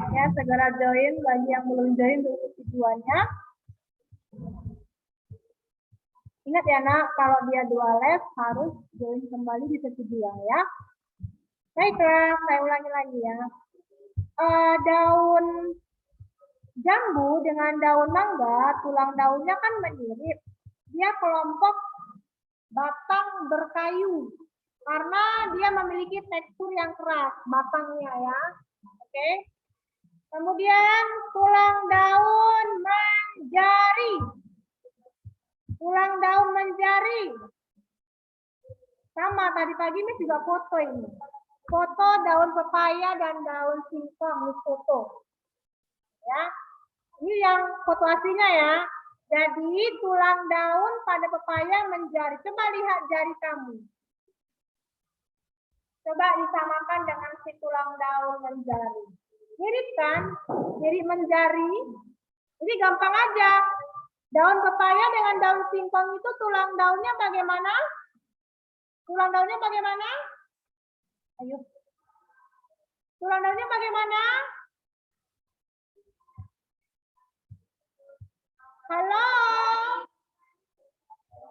Ya, segera join bagi yang belum join untuk tujuannya. Ingat ya nak, kalau dia duales harus join kembali di sesi 2 ya. Baiklah, saya ulangi lagi ya. Daun jambu dengan daun mangga, tulang daunnya kan mirip. Dia kelompok batang berkayu karena dia memiliki tekstur yang keras batangnya ya. Oke. Kemudian tulang daun menjari. Tulang daun menjari. Sama tadi pagi ini juga foto ini. Foto daun pepaya dan daun singkong ini foto. Ya. Ini yang foto aslinya ya. Jadi tulang daun pada pepaya menjari. Coba lihat jari kamu. Coba disamakan dengan si tulang daun menjari. Mirip kan? Mirip menjari. Ini gampang aja. Daun pepaya dengan daun singkong itu tulang daunnya bagaimana? Tulang daunnya bagaimana? Ayo. Tulang daunnya bagaimana? Halo?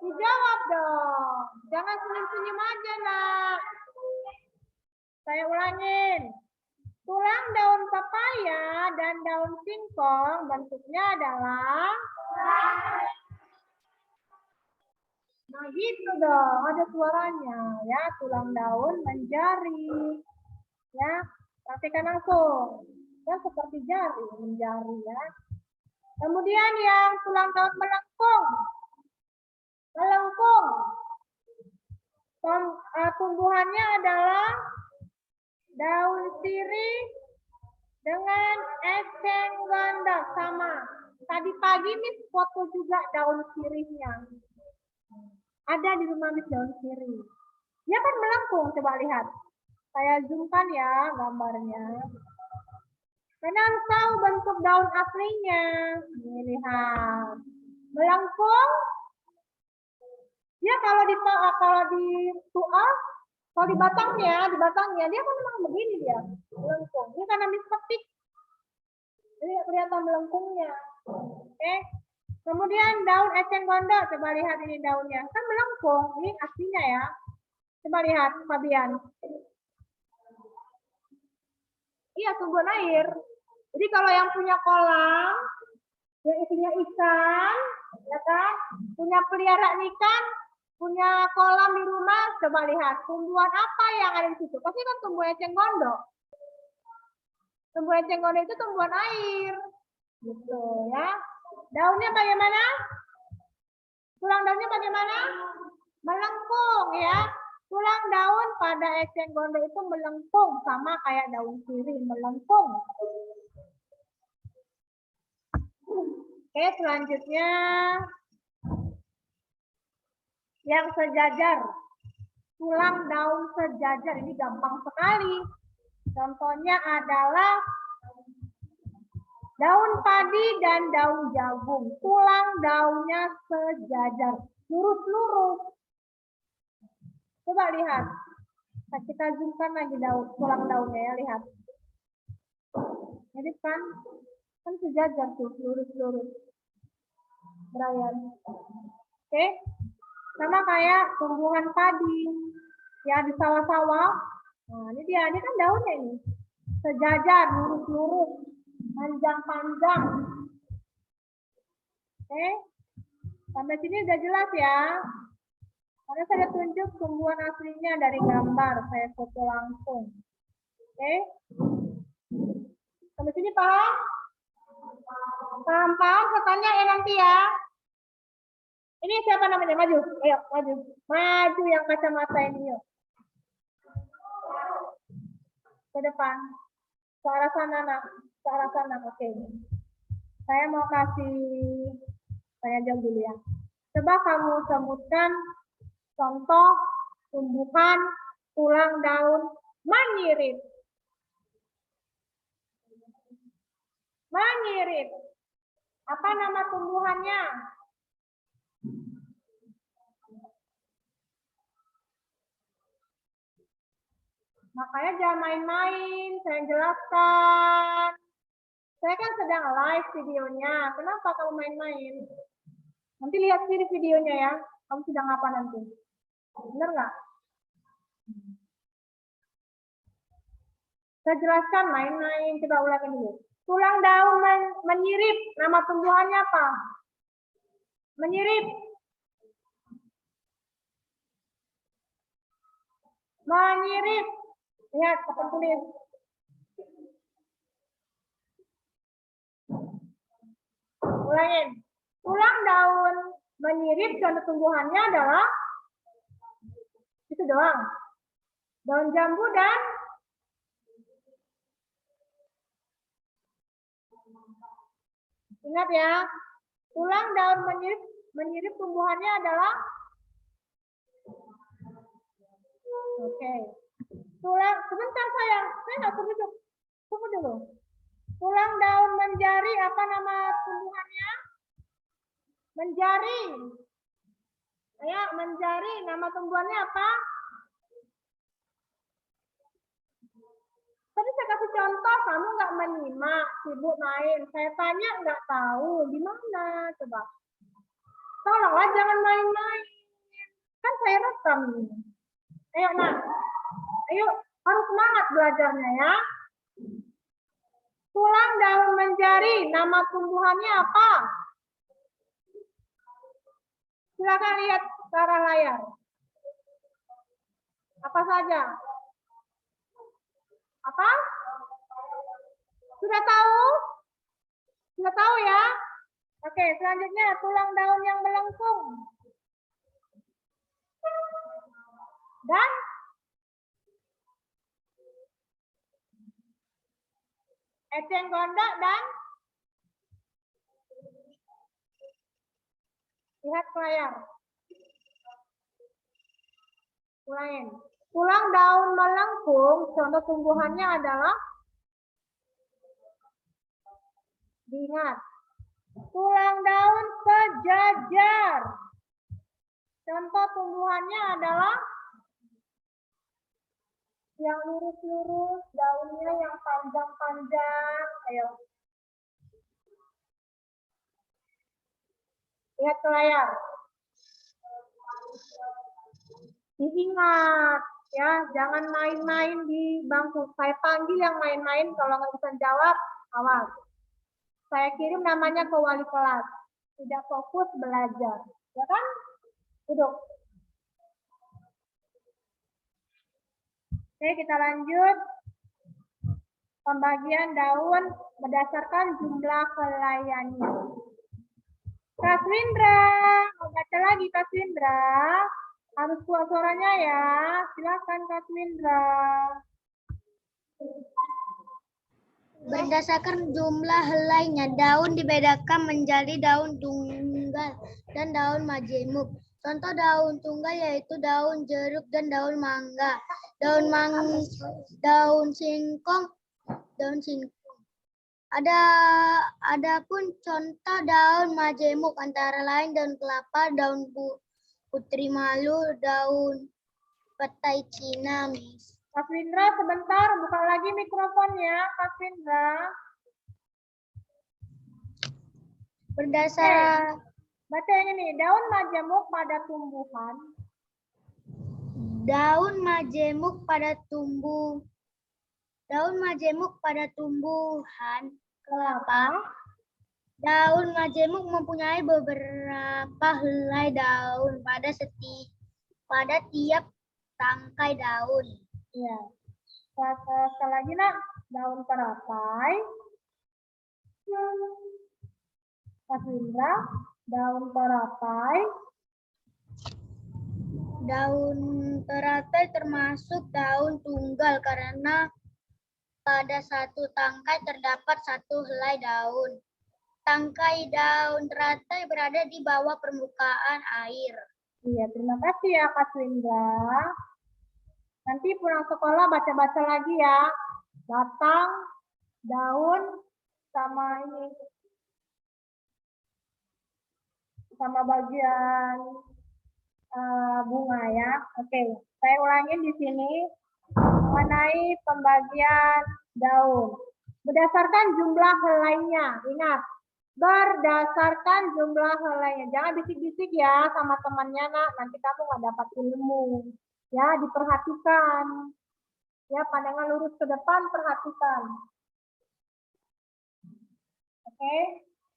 Dijawab dong. Jangan senyum-senyum aja, nak. Saya ulangin. Tulang daun pepaya dan daun singkong bentuknya adalah. Nah gitu dong, ada suaranya ya. Tulang daun menjari. Ya, perhatikan langsung. Ya seperti jari, menjari ya. Kemudian yang tulang daun melengkung. Melengkung. Tumbuhannya adalah daun sirih dengan eceng gondok sama. Tadi pagi Miss foto juga daun sirihnya. Ada di rumah Miss daun sirih. Dia kan melengkung, coba lihat. Saya zoomkan ya gambarnya. Karena harus tahu bentuk daun aslinya. Ini lihat. Melengkung. Dia kalau di tuas, kalau di batangnya dia kan memang begini dia. Melengkung. Ini karena mispetik. Jadi kelihatan melengkungnya. Oke. Kemudian daun eceng gondok, coba lihat ini daunnya. Kan melengkung, ini aslinya ya. Coba lihat, Fabian. Iya, tumbuhan air. Jadi kalau yang punya kolam, yang isinya ikan, ya kan? Punya peliharaan ikan, punya kolam di rumah, coba lihat. Tumbuhan apa yang ada di situ? Pasti kan tumbuhan eceng gondok. Tumbuhan eceng gondok itu tumbuhan air. Gitu ya. Daunnya bagaimana? Tulang daunnya bagaimana? Melengkung ya. Tulang daun pada eceng gondok itu melengkung sama kayak daun sirih melengkung. Oke, selanjutnya yang sejajar. Tulang daun sejajar ini gampang sekali. Contohnya adalah daun padi dan daun jagung. Tulang daunnya sejajar, lurus-lurus. Coba lihat. Nah, kita zoomkan lagi tulang daunnya ya, lihat. Jadi kan sejajar tuh, lurus-lurus. Brian. Oke. Sama kayak tumbuhan padi. Ya di sawah-sawah. Nah, ini dia, ini kan daunnya ini. Sejajar, lurus-lurus. Panjang-panjang. Oke. Sampai sini udah jelas ya. Karena saya tunjuk tumbuhan aslinya dari gambar, saya foto langsung. Oke. Sampai sini paham? Paham? Saya tanya ya nanti ya. Ini siapa namanya? Maju. Ayo, maju. Maju yang kacamata ini yuk. Ke depan. Ke arah sana, nak. Ke arah sana. Oke. Saya mau kasih, saya jawab dulu ya. Coba kamu sebutkan contoh tumbuhan tulang daun menyirit. Menyirit. Apa nama tumbuhannya? Makanya jangan main-main, saya jelaskan. Saya kan sedang live videonya. Kenapa kamu main-main? Nanti lihat sendiri videonya ya. Kamu sedang apa nanti? Benar nggak? Saya jelaskan main-main. Coba ulangi dulu. Tulang daun menyirip. Nama tumbuhannya apa? Menyirip. Menyirip. Lihat, apa tulis? Ulangin. Tulang daun menyirip, contoh tumbuhannya adalah itu doang. Daun jambu dan ingat ya, tulang daun menyirip tumbuhannya adalah oke. Tulang sebentar sayang, saya nggak setuju. Tunggu dulu. Tulang daun menjari apa nama tumbuhannya? Menjari. Ya, menjari. Nama tumbuhannya apa? Tadi saya kasih contoh, kamu nggak menyimak, sibuk main. Saya tanya nggak tahu, di mana? Coba. Tolonglah jangan main-main. Kan saya rekam ini. Ayo nak, ayo harus semangat belajarnya ya. Tulang daun menjari, nama tumbuhannya apa? Silakan lihat ke arah layar. Apa saja? Apa? Sudah tahu? Sudah tahu ya? Oke, selanjutnya tulang daun yang melengkung. Dan eceng gondok dan lihat ke layar. Ulangin. Tulang daun melengkung, contoh tumbuhannya adalah diingat. Tulang daun sejajar. Contoh tumbuhannya adalah yang lurus-lurus, daunnya yang panjang-panjang. Ayo. Lihat ke layar. Diingat ya, jangan main-main di bangku. Saya panggil yang main-main, kalau nggak bisa jawab, awas. Saya kirim namanya ke wali kelas. Tidak fokus belajar. Ya kan? Duduk. Oke, kita lanjut. Pembagian daun berdasarkan jumlah helaiannya. Kak Swindra, mau baca lagi Kak Swindra. Harus kuat suaranya ya. Silakan Kak Swindra. Berdasarkan jumlah helainya, daun dibedakan menjadi daun tunggal dan daun majemuk. Contoh daun tunggal yaitu daun jeruk dan daun mangga. Daun singkong. Adapun contoh daun majemuk antara lain daun kelapa, daun putri malu, daun petai Cina, Miss. Kak Swindra, sebentar, buka lagi mikrofonnya, Kak Swindra. Berdasar baca yang ini, daun majemuk pada tumbuhan. Daun majemuk pada tumbuhan kelapa. Daun majemuk mempunyai beberapa helai daun pada tiap tangkai daun. Ya. Sekali lagi nak, daun teratai. Kak Swindra, daun teratai. Daun teratai termasuk daun tunggal karena pada satu tangkai terdapat satu helai daun. Tangkai daun teratai berada di bawah permukaan air. Iya, terima kasih ya Kak Swindra. Nanti pulang sekolah baca-baca lagi ya. Batang, daun, sama ini. Sama bagian bunga ya. Oke, saya ulangin di sini mengenai pembagian daun. Berdasarkan jumlah helainya. Ingat, berdasarkan jumlah helainya. Jangan bisik-bisik ya sama temannya, nak. Nanti kamu nggak dapat ilmu. Ya, diperhatikan. Ya, pandangan lurus ke depan, perhatikan. Oke.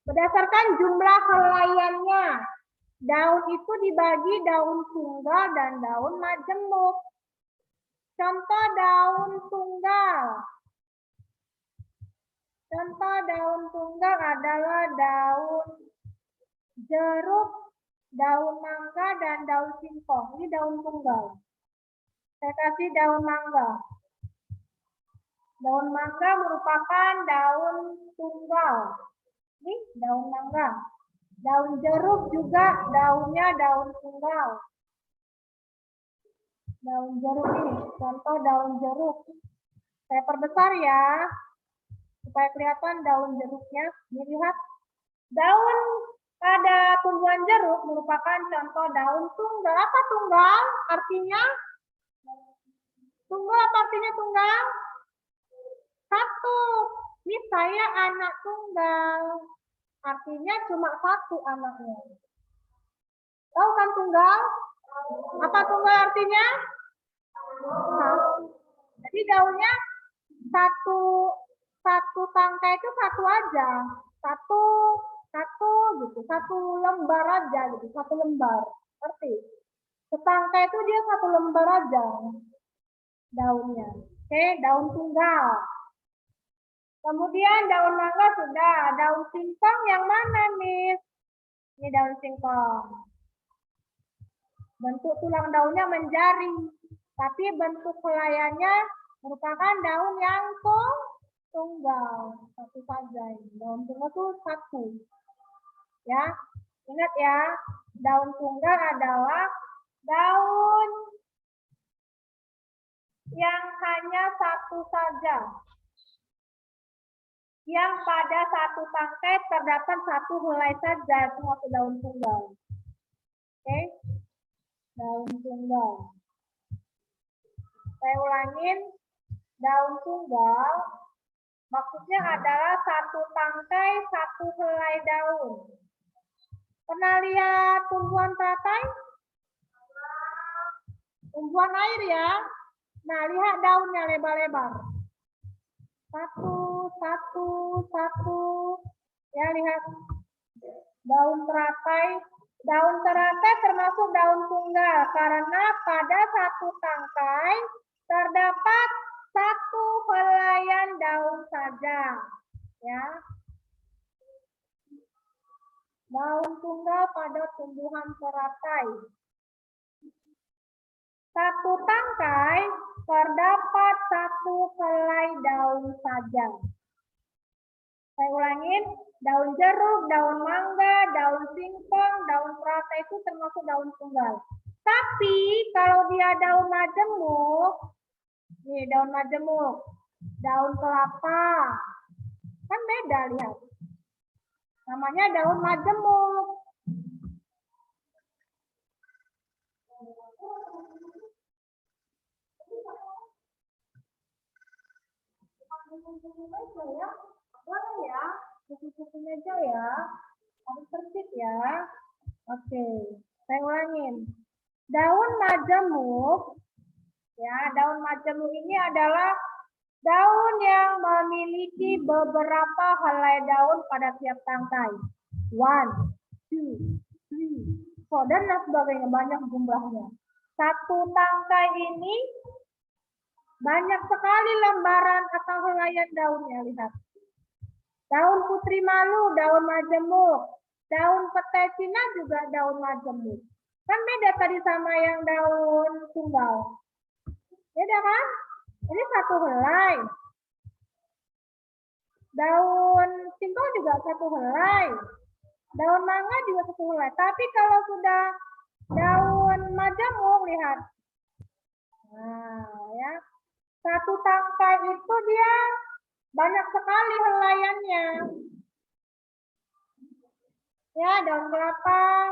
Berdasarkan jumlah helaiannya. Daun itu dibagi daun tunggal dan daun majemuk. Contoh daun tunggal. Contoh daun tunggal adalah daun jeruk, daun mangga, dan daun singkong. Ini daun tunggal. Saya kasih daun mangga. Daun mangga merupakan daun tunggal. Ini daun mangga. Daun jeruk juga daunnya daun tunggal. Daun jeruk ini, contoh daun jeruk. Saya perbesar ya, supaya kelihatan daun jeruknya. Ini lihat, daun pada tumbuhan jeruk merupakan contoh daun tunggal. Apa tunggal? Artinya? Tunggal apa artinya tunggal? Satu. Ini saya anak tunggal. Artinya cuma satu anaknya. Tahu kan tunggal? Apa tunggal artinya? Jadi daunnya satu tangkai itu satu aja. Satu gitu. Satu lembar aja gitu. Satu lembar. Ngerti? Setangkai itu dia satu lembar aja daunnya. Oke, daun tunggal. Kemudian daun mangga sudah. Daun singkong yang mana, Miss? Ini daun singkong. Bentuk tulang daunnya menjari. Tapi bentuk helaiannya merupakan daun yang tunggal. Satu saja. Daun tunggal itu satu. Ya, ingat ya. Daun tunggal adalah daun yang hanya satu saja. Yang pada satu tangkai terdapat satu helai saja, itu maksud daun tunggal. Oke, daun tunggal. Saya ulangin, daun tunggal maksudnya adalah satu tangkai, satu helai daun. Pernah lihat tumbuhan teratai? Tumbuhan air ya. Nah, lihat daunnya lebar-lebar. Satu. Ya, lihat. Daun teratai. Daun teratai termasuk daun tunggal. Karena pada satu tangkai terdapat satu helaian daun saja. Ya. Daun tunggal pada tumbuhan teratai. Satu tangkai terdapat satu helai daun saja. Saya ulangin, daun jeruk, daun mangga, daun singkong, daun teratai itu termasuk daun tunggal. Tapi kalau dia daun majemuk, nih daun majemuk, daun kelapa, kan beda lihat. Namanya daun majemuk. Boleh ya, kuku-kuku meja ya, harus tertib ya. Oke, saya ulangin. Daun majemuk, ya, daun majemuk ini adalah daun yang memiliki beberapa helai daun pada tiap tangkai. 1, 2, 3, 4, dan lain sebagainya, banyak jumlahnya. Satu tangkai ini banyak sekali lembaran atau helaian daunnya, lihat. Daun putri malu, daun majemuk. Daun petai Cina juga daun majemuk. Kan beda tadi sama yang daun tunggal. Beda kan? Ini satu helai. Daun singkong juga satu helai. Daun mangga juga satu helai. Tapi kalau sudah daun majemuk, lihat. Nah, ya. Satu tangkai itu dia banyak sekali helaiannya. Ya, daun kelapa,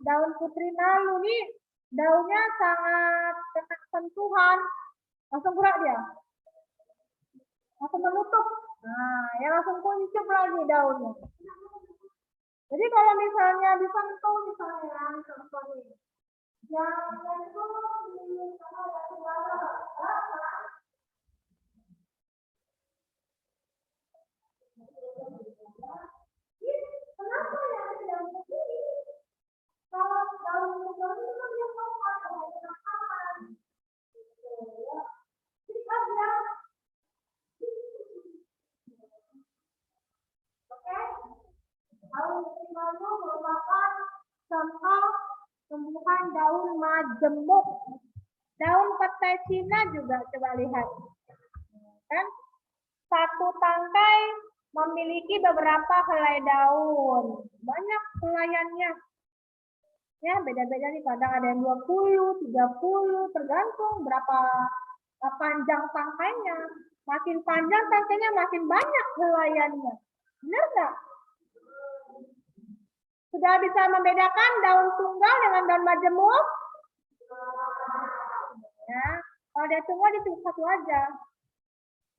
daun putri malu nih, daunnya sangat kena sentuhan. Langsung gerak dia. Langsung menutup Nah, ya langsung kuncup lagi daunnya. Jadi kalau misalnya disentuh misalnya, contoh nih, jangan itu di kenapa ya tidak begini? Kalau daun tunggal itu kan dia sopan, ada makanan. Jadi aja. Oke? Daun tunggal itu merupakan contoh tumbuhan daun majemuk. Daun petai Cina juga coba lihat. Kan? Satu tangkai memiliki beberapa helai daun. Banyak helaiannya. Ya, beda-beda nih. Kadang ada yang 20, 30, tergantung berapa panjang tangkainya. Makin panjang tangkainya, makin banyak helaiannya. Benar nggak? Sudah bisa membedakan daun tunggal dengan daun majemuk? Ya, kalau dia tunggal itu satu aja.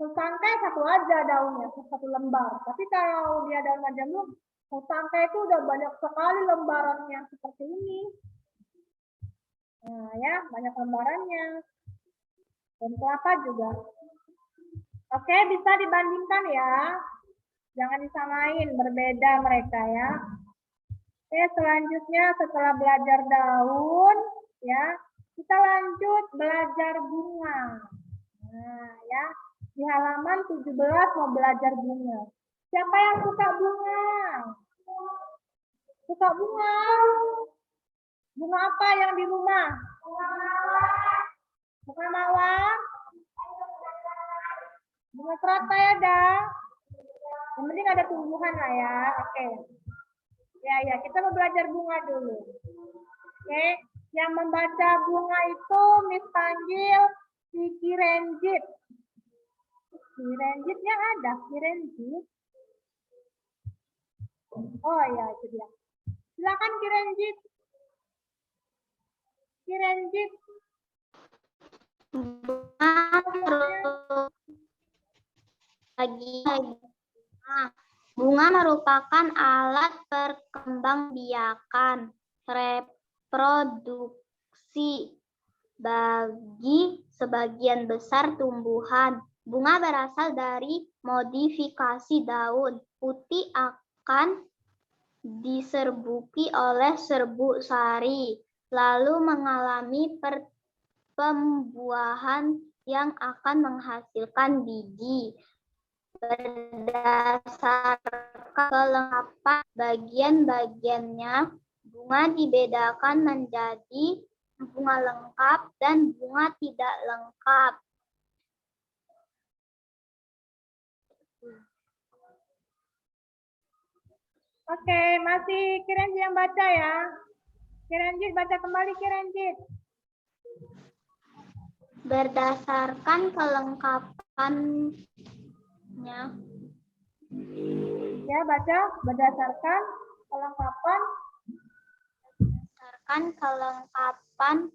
Tangkai satu aja daunnya, satu lembar. Tapi kalau dia daun majemuk, tangkai itu udah banyak sekali lembarannya seperti ini. Nah ya, banyak lembarannya. Dan kelapa juga. Oke, bisa dibandingkan ya. Jangan disamain, berbeda mereka ya. Oke, selanjutnya setelah belajar daun, ya, kita lanjut belajar bunga. Nah, ya, di halaman 17 mau belajar bunga. Siapa yang suka bunga? Suka bunga? Bunga apa yang di rumah? Bunga mawar? Bunga teratai ada? Yang penting ada tumbuhan lah ya. Oke. Ya, kita mau belajar bunga dulu. Oke. Yang membaca bunga itu Miss panggil si Kirenjit. Kirenjitnya ada, Kirenjit. Oh ya, itu dia. Silakan Kirenjit. Kirenjit. Bunga merupakan alat perkembangbiakan reproduksi bagi sebagian besar tumbuhan. Bunga berasal dari modifikasi daun. Putih akan diserbuki oleh serbuk sari, lalu mengalami pembuahan yang akan menghasilkan biji. Berdasarkan kelengkapan bagian-bagiannya, bunga dibedakan menjadi bunga lengkap dan bunga tidak lengkap. Oke, masih Kirenjit yang baca ya. Kirenjit baca kembali Kirenjit. Berdasarkan kelengkapannya. Ya, baca berdasarkan kelengkapan. Berdasarkan kelengkapan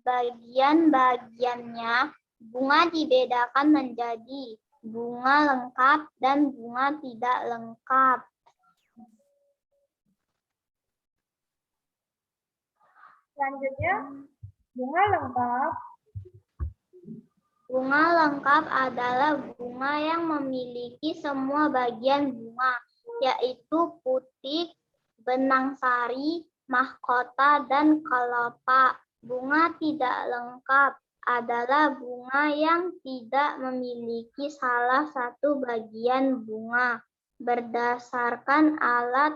bagian-bagiannya, bunga dibedakan menjadi bunga lengkap dan bunga tidak lengkap. Selanjutnya, bunga lengkap. Bunga lengkap adalah bunga yang memiliki semua bagian bunga, yaitu putik, benang sari, mahkota, dan kelopak. Bunga tidak lengkap adalah bunga yang tidak memiliki salah satu bagian bunga. Berdasarkan alat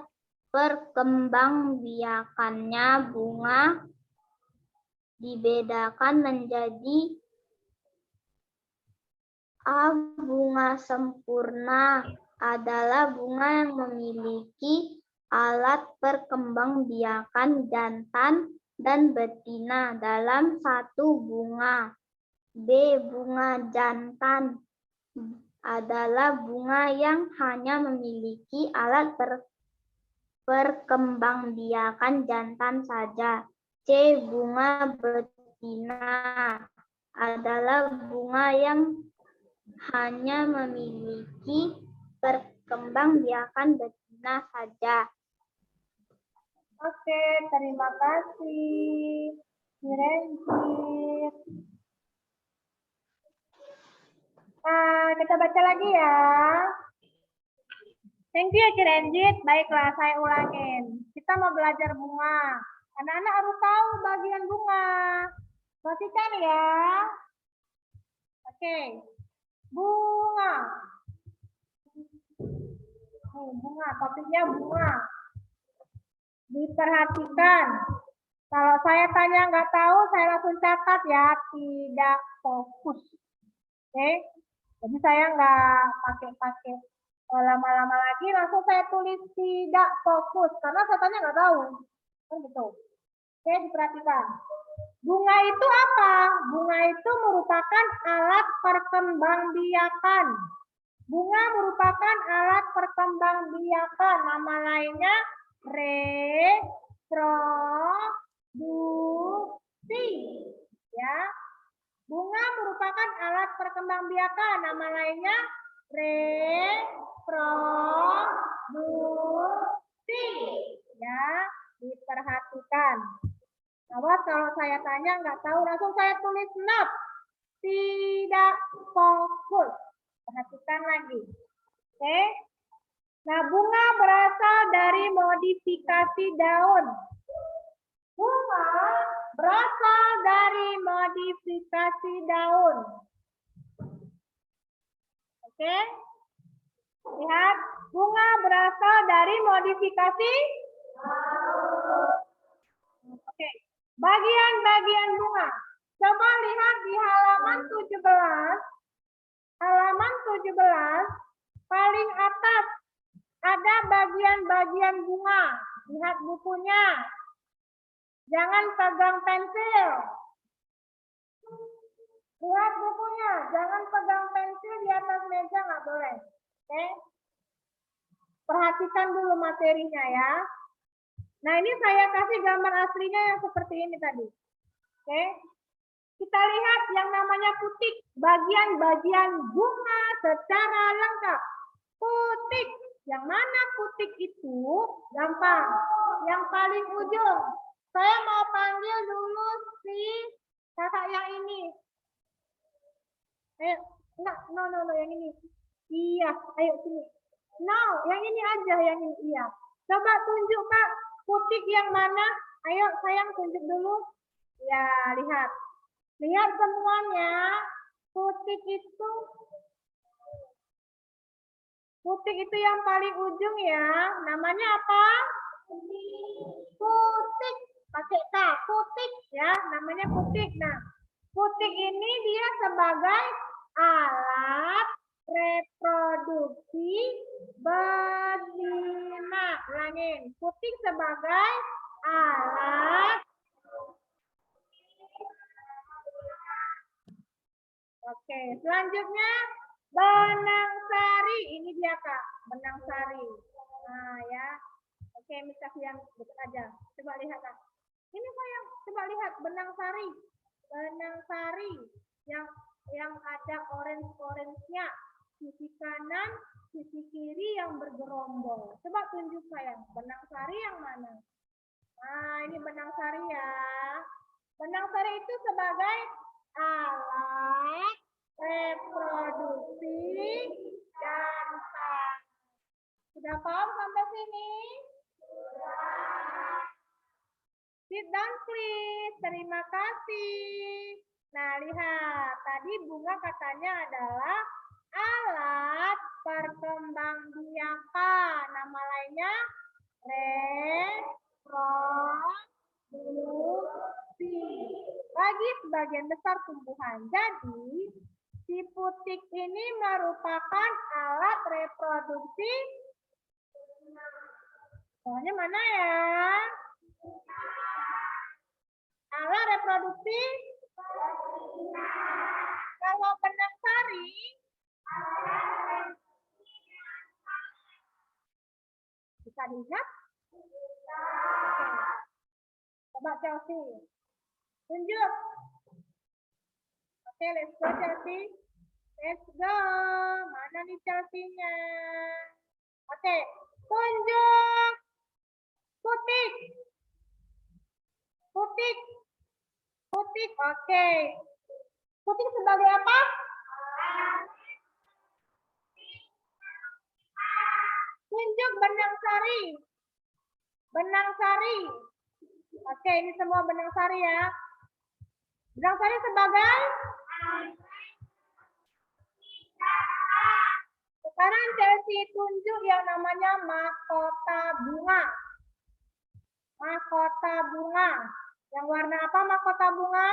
perkembangbiakannya, bunga dibedakan menjadi bunga sempurna adalah bunga yang memiliki alat perkembangbiakan jantan dan betina dalam satu bunga. B. Bunga jantan adalah bunga yang hanya memiliki alat perkembangbiakan jantan saja. C. Bunga betina adalah bunga yang hanya memiliki perkembangbiakan betina saja. Oke, terima kasih. Kirenjit. Nah, kita baca lagi ya. Thank you ya Kirenjit. Baiklah, saya ulangin. Kita mau belajar bunga. Anak-anak harus tahu bagian bunga. Perhatikan ya. Oke. Bunga. Bunga, topiknya bunga. Diperhatikan. Kalau saya tanya nggak tahu, saya langsung catat ya. Tidak fokus. Oke. Jadi saya nggak pakai lama-lama lagi, langsung saya tulis tidak fokus. Karena saya tanya nggak tahu. Kan gitu. Oke, diperhatikan. Bunga itu apa? Bunga itu merupakan alat perkembangbiakan. Bunga merupakan alat perkembangbiakan. Nama lainnya reproduksi. Ya. Bunga merupakan alat perkembangbiakan. Nama lainnya reproduksi. Ya, diperhatikan. Awas kalau saya tanya nggak tahu, langsung saya tulis not. Tidak fokus. Perhatikan lagi. Oke. Nah, bunga berasal dari modifikasi daun. Bunga berasal dari modifikasi daun. Oke. Lihat, bunga berasal dari modifikasi daun. Oke. Bagian-bagian bunga. Coba lihat di halaman 17. Halaman 17, paling atas ada bagian-bagian bunga. Lihat bukunya. Jangan pegang pensil. Lihat bukunya. Jangan pegang pensil di atas meja, nggak boleh. Oke? Perhatikan dulu materinya ya. Nah, ini saya kasih gambar aslinya yang seperti ini tadi. Oke? Kita lihat yang namanya putik. Bagian-bagian bunga secara lengkap. Putik. Yang mana putik itu? Gampang. Yang paling ujung. Saya mau panggil dulu si kakak yang ini. Ayo, enggak, no, yang ini. Iya, ayo sini. No, yang ini aja, yang ini. Iya. Coba tunjuk Kak, putik yang mana? Ayo, sayang tunjuk dulu. Ya, lihat. Lihat semuanya. Putik itu yang paling ujung ya. Namanya apa? Putik. Pakai K, putik ya. Namanya putik. Nah, putik ini dia sebagai alat reproduksi betina. Ulangin. Putik sebagai alat. Oke, selanjutnya benang sari. Ini dia Kak, benang sari. Nah ya, oke, Miss kasih yang dekat aja. Coba lihat Kak. Ini sayang, coba lihat benang sari. Benang sari yang ada orange-nya. Sisi kanan, sisi kiri yang bergerombol. Coba tunjuk sayang, benang sari yang mana? Nah, ini benang sari ya. Benang sari itu sebagai alat reproduksi dan sudah paham sampai sini? Sit down please. Terima kasih. Nah, lihat. Tadi bunga katanya adalah alat perkembangbiakan. Nama lainnya reproduksi. Bagi sebagian besar tumbuhan. Jadi, si putik ini merupakan alat reproduksi. Soalnya mana ya? Alat reproduksi. Kalau benang sari, bisa dilihat? Oke. Coba Chelsea. Tunjuk. Oke, let's go Chelsea. Let's go. Mana nih Chelsea-nya? Oke, tunjuk. Putik. Putik. Putik, oke. Putik sebagai apa? Tunjuk benang sari. Benang sari. Oke, ini semua benang sari ya. Benang sari sebagai? Sekarang Chelsea tunjuk yang namanya mahkota bunga. Mahkota bunga. Yang warna apa mahkota bunga?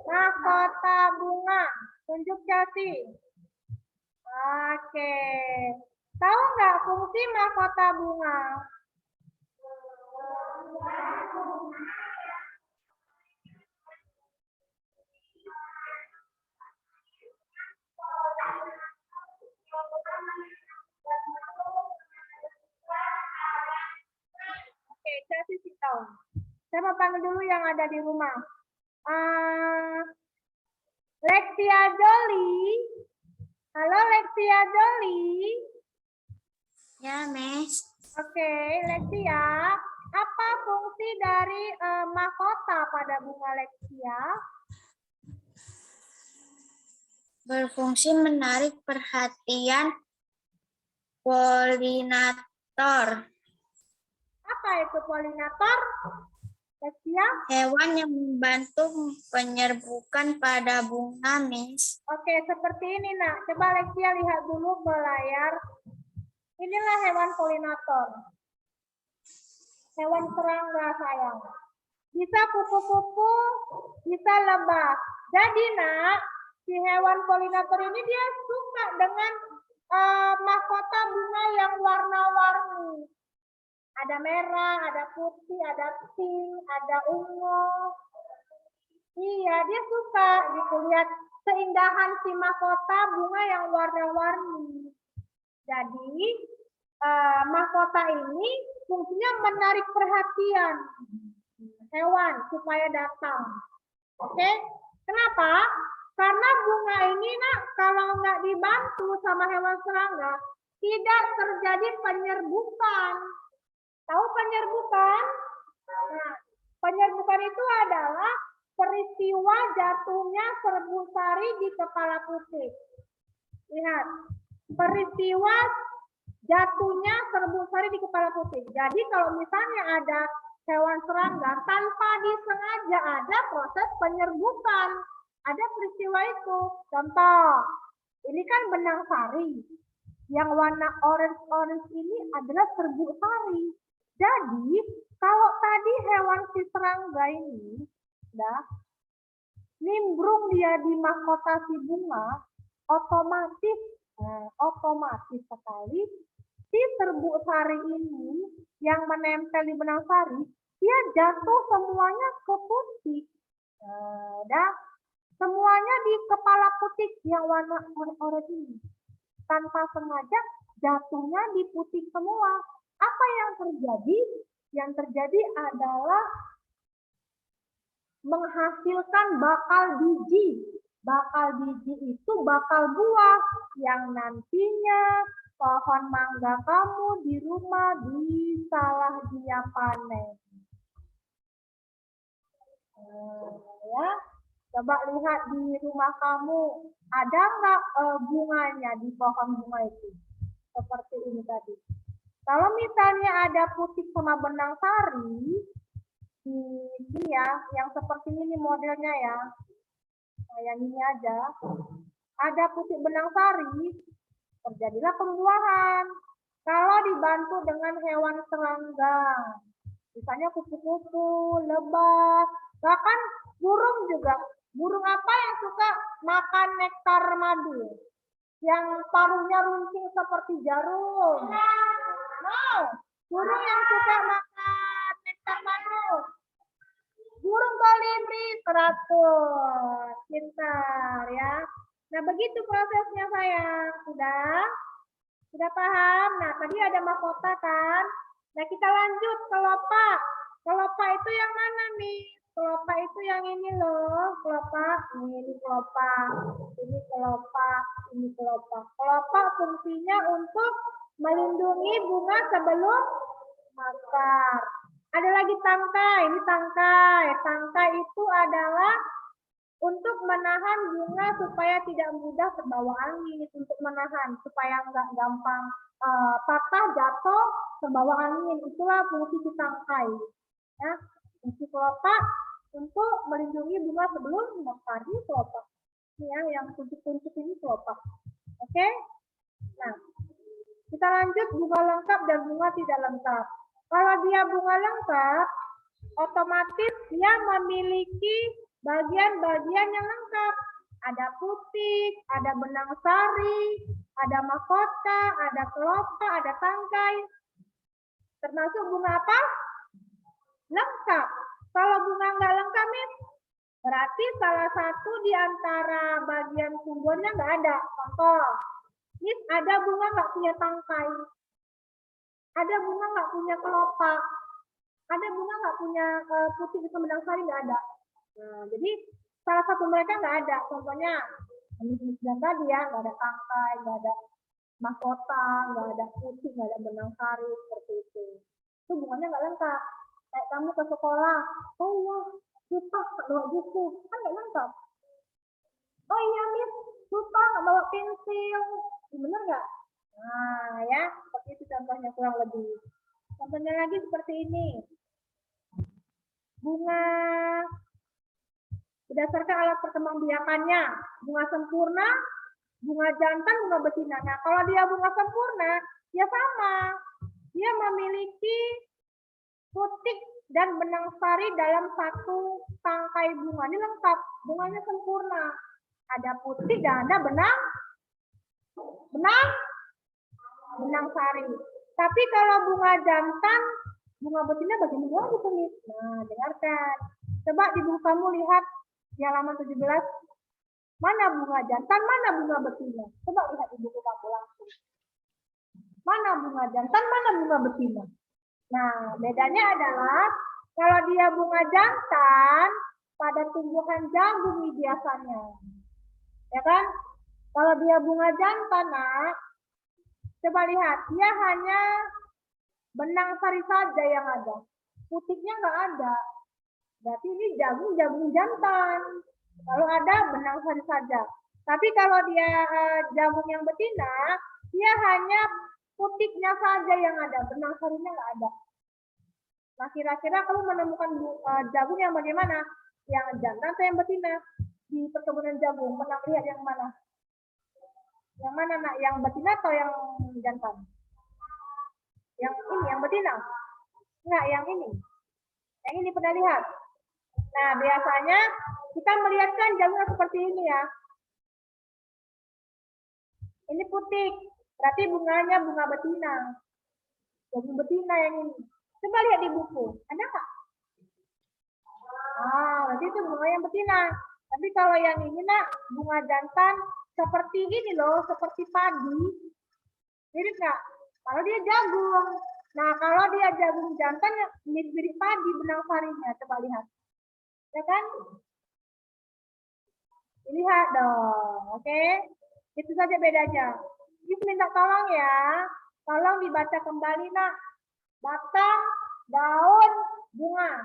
Mahkota bunga. Tunjuk Chelsea. Oke. Tahu nggak fungsi mahkota bunga? Oke, saya sih tahu. Saya mau panggil dulu yang ada di rumah. Lexia Joli. Halo Lexia Joli. Ya, Miss. Oke, Lexia. Apa fungsi dari mahkota pada bunga Lexia? Berfungsi menarik perhatian polinator. Apa itu polinator? Lexia? Hewan yang membantu penyerbukan pada bunga, Miss. Oke, seperti ini nak. Coba Lexia lihat dulu ke layar. Inilah hewan polinator. Hewan serangga sayang. Bisa kupu-kupu, bisa lebah. Jadi nak, si hewan polinator ini dia suka dengan mahkota bunga yang warna-warni. Ada merah, ada putih, ada pink, ada ungu. Iya, dia suka gitu lihat keindahan si mahkota bunga yang warna-warni. Jadi mahkota ini fungsinya menarik perhatian hewan supaya datang. Oke, kenapa? Karena bunga ini nak kalau nggak dibantu sama hewan serangga tidak terjadi penyerbukan. Tahu penyerbukan? Nah, penyerbukan itu adalah peristiwa jatuhnya serbuk sari di kepala putik. Lihat, peristiwa jatuhnya serbuk sari di kepala putik. Jadi kalau misalnya ada hewan serangga, tanpa disengaja ada proses penyerbukan. Ada peristiwa itu. Contoh, ini kan benang sari. Yang warna orange ini adalah serbuk sari. Jadi, kalau tadi hewan si serangga ini, nimbrung dia di mahkota si bunga, otomatis sekali si serbuk sari ini yang menempel di benang sari, dia jatuh semuanya ke putik. Semuanya di kepala putik yang warna orange ini. Tanpa sengaja jatuhnya di putik semua. Apa yang terjadi? Yang terjadi adalah menghasilkan bakal biji. Bakal biji itu bakal buah yang nantinya pohon mangga kamu di rumah bisalah dia panen. Ya, coba lihat di rumah kamu, ada nggak bunganya di pohon bunga itu? Seperti ini tadi. Kalau misalnya ada putik sama benang sari, ini ya, yang seperti ini modelnya ya. Kayak ini aja. Ada putik benang sari, terjadilah pembuahan. Kalau dibantu dengan hewan serangga, misalnya kupu-kupu, lebah, bahkan burung juga. Burung apa yang suka makan nektar madu? Yang paruhnya runcing seperti jarum. Burung yang suka makan nektar madu. Burung kolibri teratur. Pintar ya. Nah, begitu prosesnya sayang. Sudah paham? Nah, tadi ada mahkota kan? Nah, kita lanjut ke kelopak. Kelopak itu yang mana nih? Kelopak itu yang ini loh, kelopak. Ini kelopak, ini kelopak, ini kelopak. Kelopak fungsinya untuk melindungi bunga sebelum mekar. Ada lagi tangkai, ini tangkai. Tangkai itu adalah untuk menahan bunga supaya tidak mudah terbawa angin, untuk menahan supaya nggak gampang patah, jatuh, terbawa angin. Itulah fungsi si tangkai. Ya, fungsi kelopak untuk melindungi bunga sebelum mekar. Ini kelopak. Ini ya, yang kuncup-kuncup ini kelopak. Oke? Nah, kita lanjut bunga lengkap dan bunga tidak lengkap. Kalau dia bunga lengkap, otomatis dia memiliki bagian-bagian yang lengkap. Ada putik, ada benang sari, ada mahkota, ada kelopak, ada tangkai. Termasuk bunga apa? Lengkap. Kalau bunga nggak lengkap, berarti salah satu di antara bagian sumbernya nggak ada. Contoh, ada bunga nggak punya tangkai, ada bunga nggak punya kelopak, ada bunga nggak punya putih atau benang sari, nggak ada. Nah, jadi salah satu mereka nggak ada. Contohnya, dan tadi ya, nggak ada tangkai, nggak ada mahkota, nggak ada putih, nggak ada benang sari, seperti itu. Itu bunganya nggak lengkap. Kayak kamu ke sekolah, oh iya, lupa nggak bawa buku, kan nggak lengkap. Oh iya, Miss, lupa nggak bawa pensil, bener nggak? Nah, ya, seperti itu contohnya kurang lebih. Contohnya lagi seperti ini. Bunga berdasarkan alat perkembangbiakannya, bunga sempurna, bunga jantan, bunga betina. Nah, kalau dia bunga sempurna, ya sama. Dia memiliki putik dan benang sari dalam satu tangkai bunga. Ini lengkap, bunganya sempurna. Ada putik dan ada benang sari. Tapi kalau bunga jantan, bunga betina bagaimana gitu nih? Nah, dengarkan. Coba di buku kamu lihat di halaman 17. Mana bunga jantan, mana bunga betina? Coba lihat di buku kamu langsung. Mana bunga jantan, mana bunga betina? Nah, bedanya adalah kalau dia bunga jantan, pada tumbuhan jagung nih biasanya. Ya kan? Kalau dia bunga jantan, nak, coba lihat, dia hanya benang sari saja yang ada. Putiknya nggak ada. Berarti ini jagung jantan. Kalau ada benang sari saja. Tapi kalau dia jagung yang betina, dia hanya putiknya saja yang ada, benang sarinya nggak ada. Nah, kira-kira kamu menemukan jagung yang bagaimana? Yang jantan atau yang betina? Di perkebunan jagung, pernah lihat yang mana? Yang mana, nak? Yang betina atau yang jantan? Yang ini, yang betina? Enggak, yang ini. Yang ini pernah lihat? Nah, biasanya kita melihatkan jagung seperti ini ya. Ini putik, berarti bunganya bunga betina. Jagung betina yang ini. Coba lihat di buku, ada nggak? Ah, berarti itu bunga yang betina. Tapi kalau yang ini, nak, bunga jantan seperti ini loh, seperti padi. Mirip nggak? Kalau dia jagung. Nah, kalau dia jagung jantan, mirip padi benang sarinya. Coba lihat. Ya kan? Lihat dong, oke? Itu saja bedanya. Just minta tolong ya. Tolong dibaca kembali, nak. Batang, daun, bunga.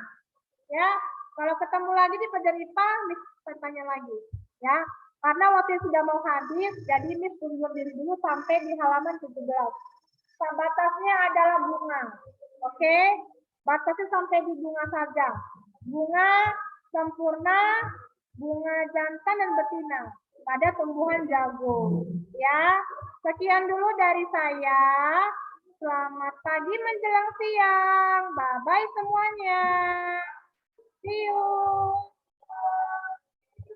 Ya, kalau ketemu lagi di pelajaran IPA, Miss tanya lagi. Ya, karena waktu sudah mau habis, jadi Miss undur diri dulu sampai di halaman 17. Batasnya adalah bunga. Oke? Batasnya sampai di bunga saja. Bunga sempurna, bunga jantan dan betina pada tumbuhan jagung. Ya, sekian dulu dari saya. Selamat pagi menjelang siang. Bye-bye semuanya. See you.